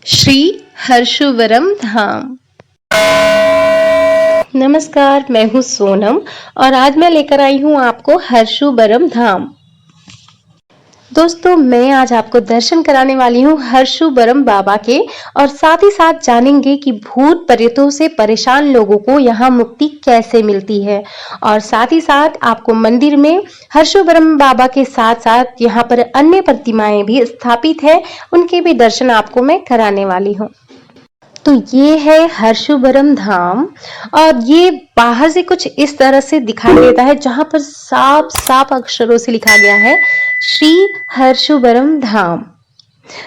श्री हर्षुवरम धाम। नमस्कार, मैं हूँ सोनम और आज मैं लेकर आई हूँ आपको हर्षुवरम धाम। दोस्तों, मैं आज आपको दर्शन कराने वाली हूँ हर्षुवरम बाबा के और साथ ही साथ जानेंगे कि भूत प्रेतों से परेशान लोगों को यहाँ मुक्ति कैसे मिलती है। और साथ ही साथ आपको मंदिर में हर्षुवरम बाबा के साथ साथ यहाँ पर अन्य प्रतिमाएं भी स्थापित है, उनके भी दर्शन आपको मैं कराने वाली हूँ। तो ये है हर्षुवरम धाम और ये बाहर से कुछ इस तरह से दिखाई देता है, जहां पर साफ साफ अक्षरों से लिखा गया है श्री हर्षुवरम धाम।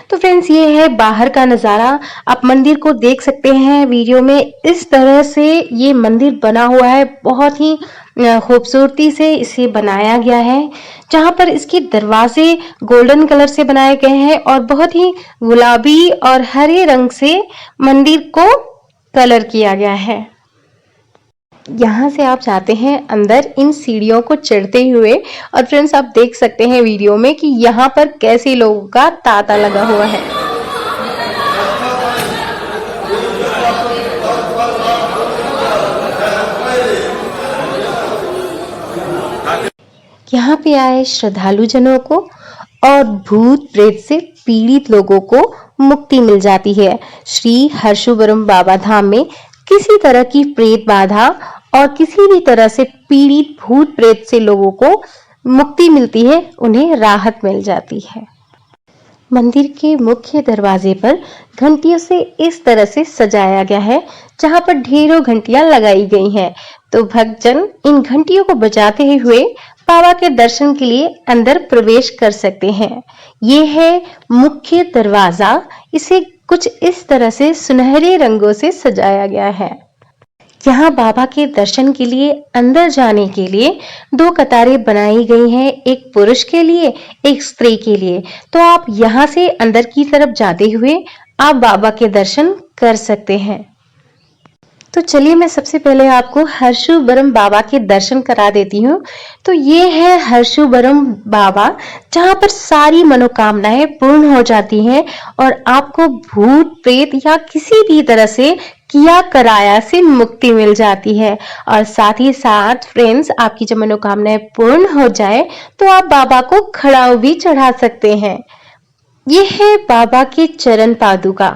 तो फ्रेंड्स, ये है बाहर का नजारा। आप मंदिर को देख सकते हैं वीडियो में। इस तरह से ये मंदिर बना हुआ है, बहुत ही खूबसूरती से इसे बनाया गया है, जहां पर इसके दरवाजे गोल्डन कलर से बनाए गए हैं और बहुत ही गुलाबी और हरे रंग से मंदिर को कलर किया गया है। यहाँ से आप जाते हैं अंदर इन सीढ़ियों को चढ़ते हुए और फ्रेंड्स, आप देख सकते हैं वीडियो में कि यहाँ पर कैसे लोगों का तांता लगा हुआ है। यहाँ पे आए श्रद्धालु जनों को और भूत प्रेत से पीड़ित लोगों को मुक्ति मिल जाती है। श्री हर्षुवरम बाबा धाम में किसी तरह की प्रेत बाधा और किसी भी तरह से पीड़ित भूत प्रेत से लोगों को मुक्ति मिलती है, उन्हें राहत मिल जाती है। मंदिर के मुख्य दरवाजे पर घंटियों से इस तरह से सजाया गया है, जहां पर ढेरों घंटियां लगाई गई हैं। तो भक्तजन इन घंटियों को बजाते हुए बाबा के दर्शन के लिए अंदर प्रवेश कर सकते हैं। ये है मुख्य दरवाजा। इसे कुछ इस तरह से सुनहरे रंगों से सजाया गया है। यहाँ बाबा के दर्शन के लिए अंदर जाने के लिए दो कतारें बनाई गई हैं, एक पुरुष के लिए, एक स्त्री के लिए। तो आप यहाँ से अंदर की तरफ जाते हुए आप बाबा के दर्शन कर सकते हैं। तो चलिए, मैं सबसे पहले आपको हर्षुवरम बाबा के दर्शन करा देती हूँ। तो ये है हर्षुवरम बाबा, जहाँ पर सारी मनोकामनाएं पूर्ण हो जाती हैं और आपको भूत प्रेत या किसी भी तरह से किया कराया से मुक्ति मिल जाती है। और साथ ही साथ फ्रेंड्स, आपकी जब मनोकामनाएं पूर्ण हो जाए तो आप बाबा को खड़ाऊ भी चढ़ा सकते हैं। ये है बाबा के चरण पादुका।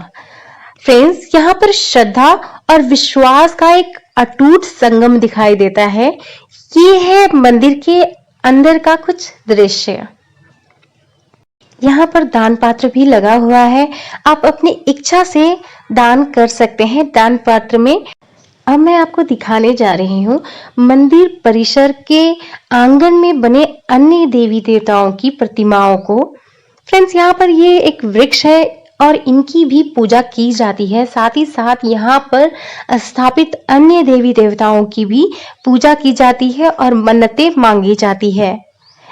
फ्रेंड्स, यहाँ पर श्रद्धा और विश्वास का एक अटूट संगम दिखाई देता है। ये है मंदिर के अंदर का कुछ दृश्य। यहाँ पर दान पात्र भी लगा हुआ है, आप अपनी इच्छा से दान कर सकते हैं दान पात्र में। अब मैं आपको दिखाने जा रही हूँ मंदिर परिसर के आंगन में बने अन्य देवी देवताओं की प्रतिमाओं को। फ्रेंड्स, यहाँ पर ये एक वृक्ष है और इनकी भी पूजा की जाती है। साथ ही साथ यहाँ पर स्थापित अन्य देवी देवताओं की भी पूजा की जाती है और मन्नतें मांगी जाती है।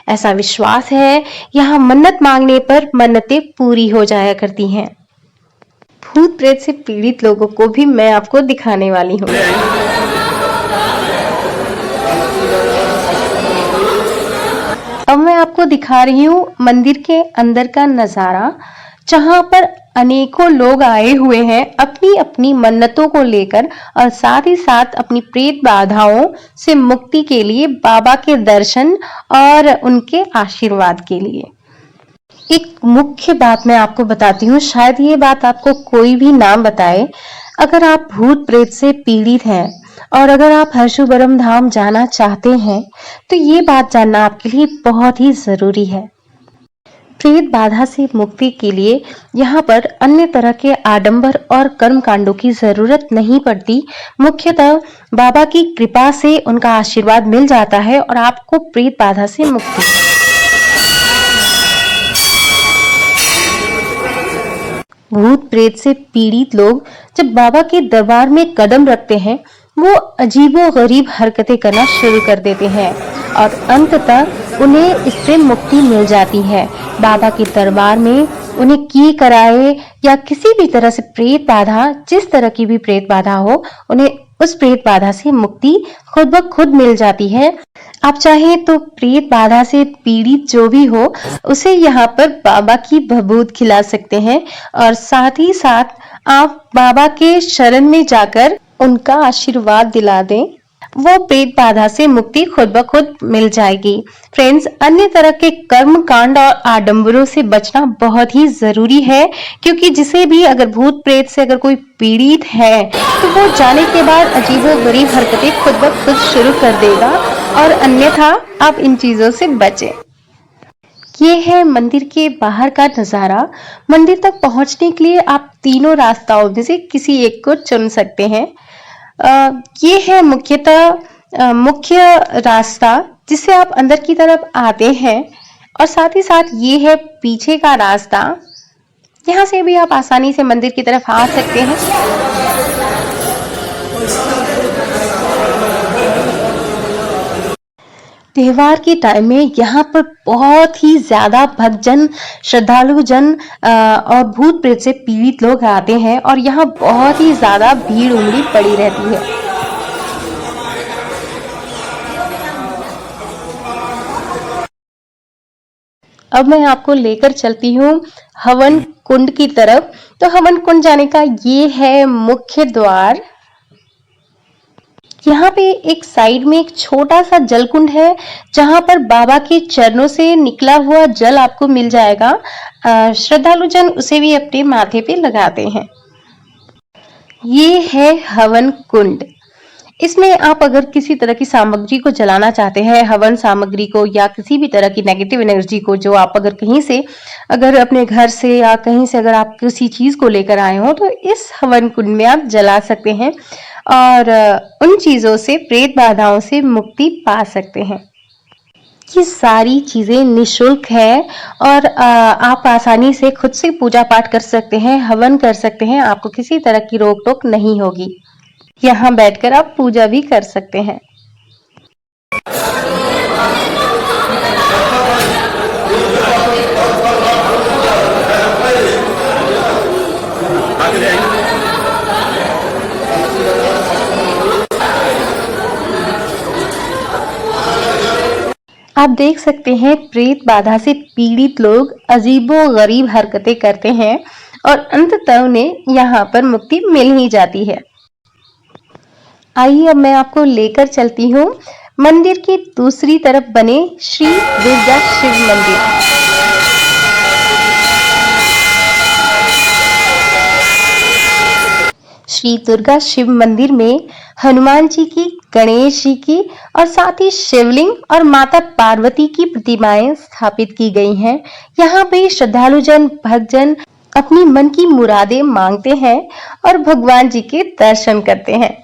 ऐसा विश्वास है यहाँ मन्नत मांगने पर मन्नतें पूरी हो जाया करती हैं। भूत प्रेत से पीड़ित लोगों को भी मैं आपको दिखाने वाली हूँ। अब मैं आपको दिखा रही हूँ मंदिर के अंदर का नजारा, जहां पर अनेकों लोग आए हुए हैं अपनी अपनी मन्नतों को लेकर और साथ ही साथ अपनी प्रेत बाधाओं से मुक्ति के लिए बाबा के दर्शन और उनके आशीर्वाद के लिए। एक मुख्य बात मैं आपको बताती हूँ, शायद ये बात आपको कोई भी ना बताए। अगर आप भूत प्रेत से पीड़ित हैं और अगर आप हर्षुवरम धाम जाना चाहते हैं तो ये बात जानना आपके लिए बहुत ही जरूरी है। प्रेत बाधा से मुक्ति के लिए यहाँ पर अन्य तरह के आडंबर और कर्म कांडों की जरूरत नहीं पड़ती। मुख्यतः बाबा की कृपा से उनका आशीर्वाद मिल जाता है और आपको प्रेत बाधा से मुक्ति। भूत प्रेत से पीड़ित लोग जब बाबा के दरबार में कदम रखते हैं, वो अजीबो गरीब हरकतें करना शुरू कर देते हैं और अंततः उन्हें इससे मुक्ति मिल जाती है। बाबा के दरबार में उन्हें किए कराए या किसी भी तरह से प्रेत बाधा, जिस तरह की भी प्रेत बाधा हो, उन्हें उस प्रेत बाधा से मुक्ति खुद ब खुद मिल जाती है। आप चाहें तो प्रेत बाधा से पीड़ित जो भी हो उसे यहाँ पर बाबा की भभूत खिला सकते हैं और साथ ही साथ आप बाबा के शरण में जाकर उनका आशीर्वाद दिला दें, वो प्रेत बाधा से मुक्ति खुद ब खुद मिल जाएगी। फ्रेंड्स, अन्य तरह के कर्म कांड और आडंबरों से बचना बहुत ही जरूरी है, क्योंकि जिसे भी अगर भूत प्रेत से अगर कोई पीड़ित है तो वो जाने के बाद अजीबोगरीब हरकतें खुद ब खुद शुरू कर देगा और अन्यथा आप इन चीजों से बचें। ये है मंदिर के बाहर का नजारा। मंदिर तक पहुंचने के लिए आप तीनों रास्ताओं में से किसी एक को चुन सकते हैं। ये है मुख्यतः मुख्य रास्ता जिससे आप अंदर की तरफ आते हैं और साथ ही साथ ये है पीछे का रास्ता। यहाँ से भी आप आसानी से मंदिर की तरफ आ सकते हैं। त्योहार के टाइम में यहाँ पर बहुत ही ज्यादा भक्तजन, श्रद्धालु जन और भूत प्रेत से पीड़ित लोग आते हैं और यहाँ बहुत ही ज्यादा भीड़ उमड़ी पड़ी रहती है। अब मैं आपको लेकर चलती हूँ हवन कुंड की तरफ। तो हवन कुंड जाने का ये है मुख्य द्वार। यहाँ पे एक साइड में एक छोटा सा जल कुंड है जहां पर बाबा के चरणों से निकला हुआ जल आपको मिल जाएगा। श्रद्धालु जन उसे भी अपने माथे पे लगाते हैं। ये है हवन कुंड। इसमें आप अगर किसी तरह की सामग्री को जलाना चाहते हैं, हवन सामग्री को या किसी भी तरह की नेगेटिव एनर्जी को, जो आप अगर कहीं से, अगर अपने घर से या कहीं से अगर आप किसी चीज को लेकर आए हो तो इस हवन कुंड में आप जला सकते हैं और उन चीजों से, प्रेत बाधाओं से मुक्ति पा सकते हैं। ये सारी चीजें निशुल्क है और आप आसानी से खुद से पूजा पाठ कर सकते हैं, हवन कर सकते हैं। आपको किसी तरह की रोक टोक नहीं होगी। यहाँ बैठकर आप पूजा भी कर सकते हैं। आप देख सकते हैं प्रेत बाधा से पीड़ित लोग अजीबो गरीब हरकतें करते हैं और अंततः उन्हें यहाँ पर मुक्ति मिल ही जाती है। आइए अब मैं आपको लेकर चलती हूँ मंदिर की दूसरी तरफ बने श्री दुर्गा शिव मंदिर। श्री दुर्गा शिव मंदिर में हनुमान जी की, गणेश जी की और साथ ही शिवलिंग और माता पार्वती की प्रतिमाएं स्थापित की गई हैं। यहाँ पे श्रद्धालु जन, भक्तजन अपनी मन की मुरादें मांगते हैं और भगवान जी के दर्शन करते हैं।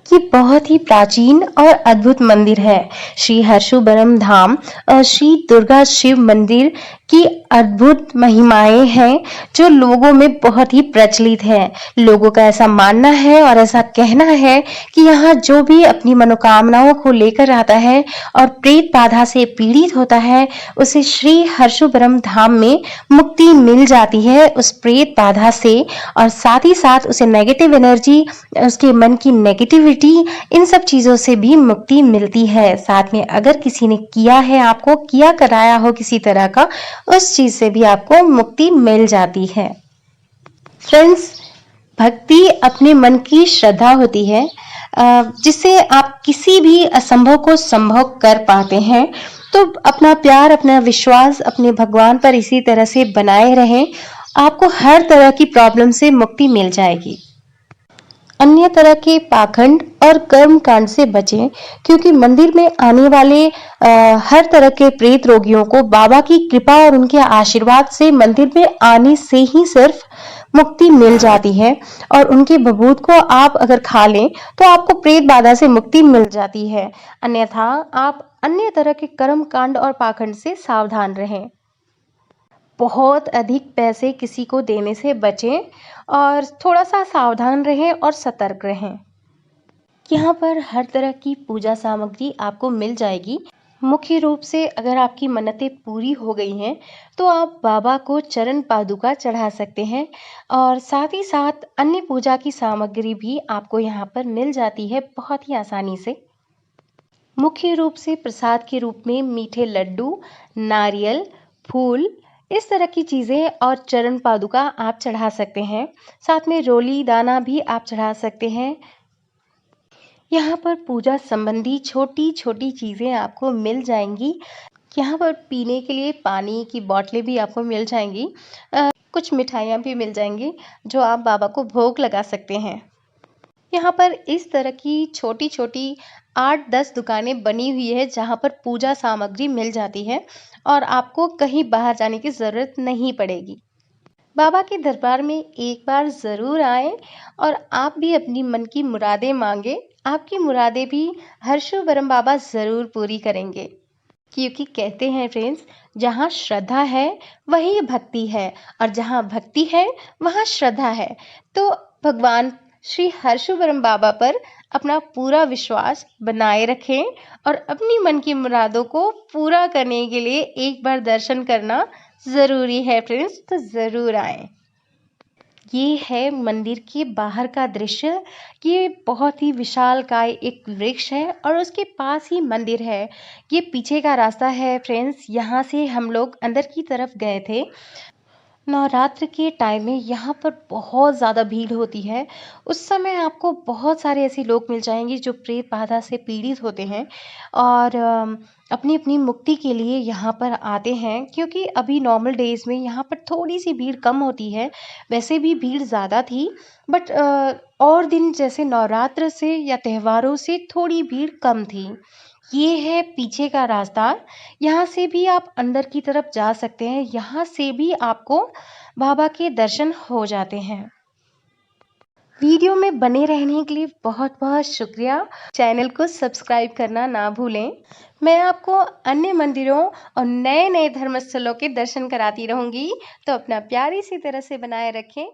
ये बहुत ही प्राचीन और अद्भुत मंदिर है। श्री हर्षुबरम धाम और श्री दुर्गा शिव मंदिर की अद्भुत महिमाएं हैं जो लोगों में बहुत ही प्रचलित है। लोगों का ऐसा मानना है और ऐसा कहना है कि यहाँ जो भी अपनी मनोकामनाओं को लेकर आता है और प्रेत बाधा से पीड़ित होता है, उसे श्री हर्षुबरम धाम में मुक्ति मिल जाती है उस प्रेत बाधा से, और साथ ही साथ उसे नेगेटिव एनर्जी, उसके मन की नेगेटिविटी, इन सब चीजों से भी मुक्ति मिलती है। साथ में अगर किसी ने किया है, आपको किया कराया हो किसी तरह का, उस चीज से भी आपको मुक्ति मिल जाती है। फ्रेंड्स, भक्ति अपने मन की श्रद्धा होती है जिससे आप किसी भी असंभव को संभव कर पाते हैं। तो अपना प्यार, अपना विश्वास अपने भगवान पर इसी तरह से बनाए रहें, आपको हर तरह की प्रॉब्लम से मुक्ति मिल जाएगी। अन्य तरह के पाखंड और कर्म कांड से बचें, क्योंकि मंदिर में आने वाले हर तरह के प्रेत रोगियों को बाबा की कृपा और उनके आशीर्वाद से मंदिर में आने से ही सिर्फ मुक्ति मिल जाती है। और उनके भभूत को आप अगर खा लें तो आपको प्रेत बाधा से मुक्ति मिल जाती है। अन्यथा आप अन्य तरह के कर्म कांड और पाखंड से सावधान रहें। बहुत अधिक पैसे किसी को देने से बचें और थोड़ा सा सावधान रहें और सतर्क रहें। यहाँ पर हर तरह की पूजा सामग्री आपको मिल जाएगी। मुख्य रूप से अगर आपकी मन्नतें पूरी हो गई हैं तो आप बाबा को चरण पादुका चढ़ा सकते हैं और साथ ही साथ अन्य पूजा की सामग्री भी आपको यहाँ पर मिल जाती है बहुत ही आसानी से। मुख्य रूप से प्रसाद के रूप में मीठे लड्डू, नारियल, फूल, इस तरह की चीज़ें और चरण पादुका आप चढ़ा सकते हैं। साथ में रोली दाना भी आप चढ़ा सकते हैं। यहाँ पर पूजा संबंधी छोटी-छोटी चीज़ें आपको मिल जाएँगी। यहाँ पर पीने के लिए पानी की बॉटलें भी आपको मिल जाएँगी। कुछ मिठाइयाँ भी मिल जाएँगी जो आप बाबा को भोग लगा सकते हैं। यहाँ पर इस तरह की छोटी-छोटी 8-10 दुकानें बनी हुई है जहाँ पर पूजा सामग्री मिल जाती है और आपको कहीं बाहर जाने की ज़रूरत नहीं पड़ेगी। बाबा के दरबार में एक बार ज़रूर आएं और आप भी अपनी मन की मुरादें मांगे। आपकी मुरादें भी हर्षवर्धन बाबा ज़रूर पूरी करेंगे। क्योंकि कहते हैं फ्रेंड्स, जहाँ श्रद्धा है वही भक्ति है और जहाँ भक्ति है वहाँ श्रद्धा है। तो भगवान श्री हर्षवर्धन बाबा पर अपना पूरा विश्वास बनाए रखें और अपनी मन की मुरादों को पूरा करने के लिए एक बार दर्शन करना ज़रूरी है फ्रेंड्स, तो ज़रूर आएं। ये है मंदिर के बाहर का दृश्य। ये बहुत ही विशालकाय एक वृक्ष है और उसके पास ही मंदिर है। ये पीछे का रास्ता है फ्रेंड्स, यहाँ से हम लोग अंदर की तरफ गए थे। नवरात्र के टाइम में यहाँ पर बहुत ज़्यादा भीड़ होती है। उस समय आपको बहुत सारे ऐसे लोग मिल जाएंगे जो प्रेत बाधा से पीड़ित होते हैं और अपनी अपनी मुक्ति के लिए यहाँ पर आते हैं। क्योंकि अभी नॉर्मल डेज़ में यहाँ पर थोड़ी सी भीड़ कम होती है, वैसे भी भीड़ ज़्यादा थी बट और दिन जैसे नवरात्र से या त्योहारों से थोड़ी भीड़ कम थी। ये है पीछे का रास्ता, यहाँ से भी आप अंदर की तरफ जा सकते हैं। यहाँ से भी आपको बाबा के दर्शन हो जाते हैं। वीडियो में बने रहने के लिए बहुत बहुत शुक्रिया। चैनल को सब्सक्राइब करना ना भूलें। मैं आपको अन्य मंदिरों और नए नए धर्मस्थलों के दर्शन कराती रहूँगी, तो अपना प्यार इसी तरह से बनाए रखें।